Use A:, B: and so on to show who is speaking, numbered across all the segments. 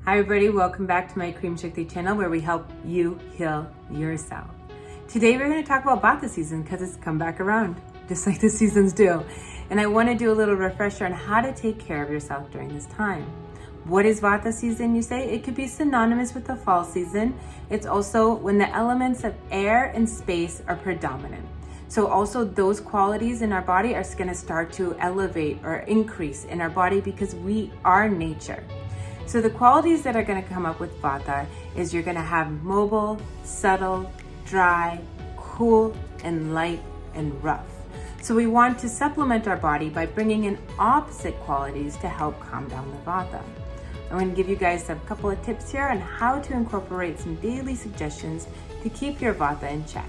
A: Hi everybody, welcome back to my Cream Shakti channel where we help you heal yourself. Today we're going to talk about Vata season because it's come back around, just like the seasons do. And I want to do a little refresher on how to take care of yourself during this time. What is Vata season, you say? It could be synonymous with the fall season. It's also when the elements of air and space are predominant. So also those qualities in our body are going to start to elevate or increase in our body because we are nature. So the qualities that are going to come up with Vata is you're going to have mobile, subtle, dry, cool, and light and rough. So we want to supplement our body by bringing in opposite qualities to help calm down the Vata. I'm going to give you guys a couple of tips here on how to incorporate some daily suggestions to keep your Vata in check.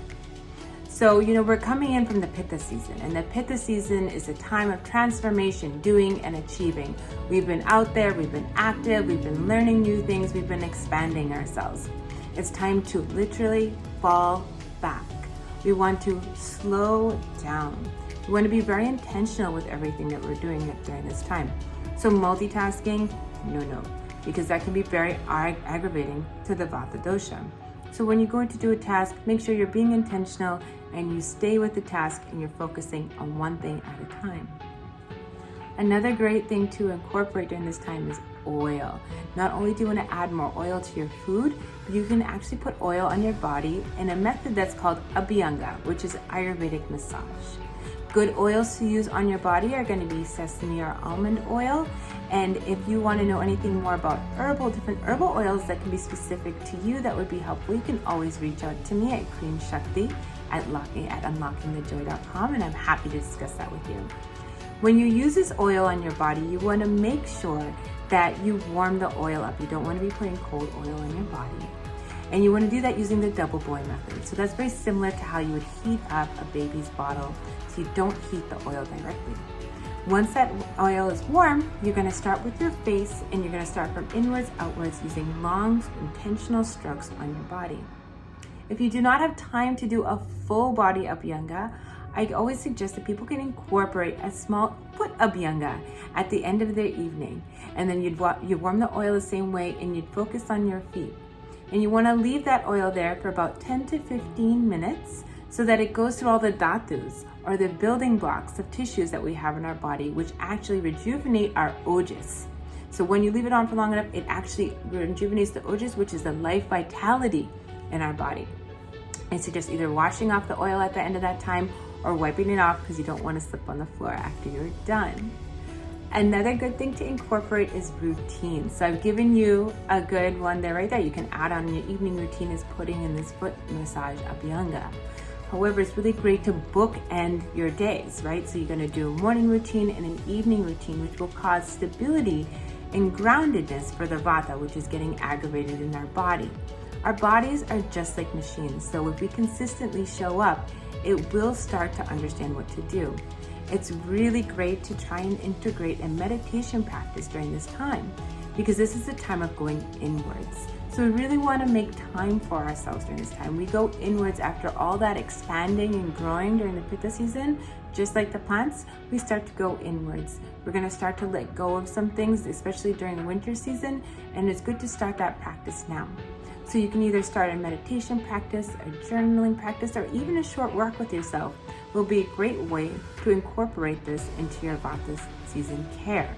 A: So, we're coming in from the Pitta season, and the Pitta season is a time of transformation, doing and achieving. We've been out there, we've been active, we've been learning new things, we've been expanding ourselves. It's time to literally fall back. We want to slow down. We want to be very intentional with everything that we're doing during this time. So multitasking, no, because that can be very aggravating to the Vata dosha. So when you're going to do a task, make sure you're being intentional and you stay with the task and you're focusing on one thing at a time. Another great thing to incorporate during this time is oil. Not only do you want to add more oil to your food, but you can actually put oil on your body in a method that's called Abhyanga, which is Ayurvedic Massage. Good oils to use on your body are going to be sesame or almond oil. And if you want to know anything more about different herbal oils that can be specific to you that would be helpful, you can always reach out to me at Cream Shakti at unlockingthejoy.com, and I'm happy to discuss that with you. When you use this oil on your body, you want to make sure that you warm the oil up. You don't want to be putting cold oil on your body. And you want to do that using the double boil method. So that's very similar to how you would heat up a baby's bottle, so you don't heat the oil directly. Once that oil is warm, you're going to start with your face and you're going to start from inwards outwards using long, intentional strokes on your body. If you do not have time to do a full body Abhyanga, I always suggest that people can incorporate a small foot Abhyanga at the end of their evening. And then you'd warm the oil the same way and you'd focus on your feet. And you want to leave that oil there for about 10 to 15 minutes so that it goes through all the dhatus, or the building blocks of tissues that we have in our body, which actually rejuvenate our ojas. So when you leave it on for long enough, it actually rejuvenates the ojas, which is the life vitality in our body. I suggest either washing off the oil at the end of that time or wiping it off because you don't want to slip on the floor after you're done. Another good thing to incorporate is routine. So I've given you a good one there right there. You can add on your evening routine is putting in this foot massage Abhyanga. However, it's really great to bookend your days, right? So you're going to do a morning routine and an evening routine, which will cause stability and groundedness for the Vata, which is getting aggravated in our body. Our bodies are just like machines. So if we consistently show up, it will start to understand what to do. It's really great to try and integrate a meditation practice during this time because this is a time of going inwards. So we really want to make time for ourselves during this time. We go inwards after all that expanding and growing during the Pitta season. Just like the plants, we start to go inwards. We're going to start to let go of some things, especially during the winter season, and it's good to start that practice now. So you can either start a meditation practice, a journaling practice, or even a short walk with yourself will be a great way to incorporate this into your Vata season care.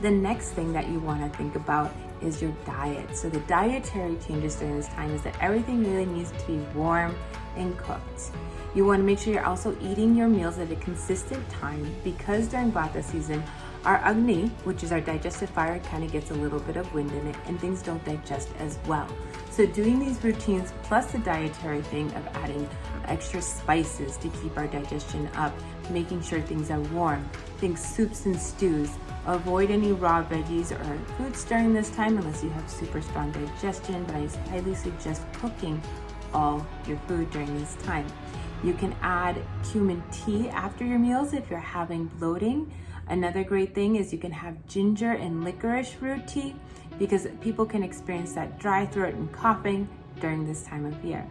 A: The next thing that you want to think about is your diet. So the dietary changes during this time is that everything really needs to be warm and cooked. You want to make sure you're also eating your meals at a consistent time because during Vata season, our Agni, which is our digestive fire, kind of gets a little bit of wind in it and things don't digest as well. So doing these routines plus the dietary thing of adding extra spices to keep our digestion up, making sure things are warm, think soups and stews, avoid any raw veggies or fruits during this time unless you have super strong digestion, but I highly suggest cooking all your food during this time. You can add cumin tea after your meals if you're having bloating. Another great thing is you can have ginger and licorice root tea because people can experience that dry throat and coughing during this time of year.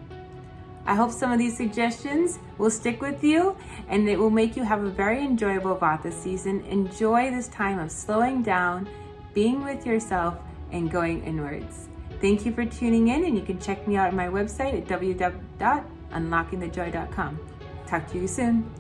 A: I hope some of these suggestions will stick with you and it will make you have a very enjoyable Vata season. Enjoy this time of slowing down, being with yourself, and going inwards. Thank you for tuning in, and you can check me out at my website at www.unlockingthejoy.com. Talk to you soon.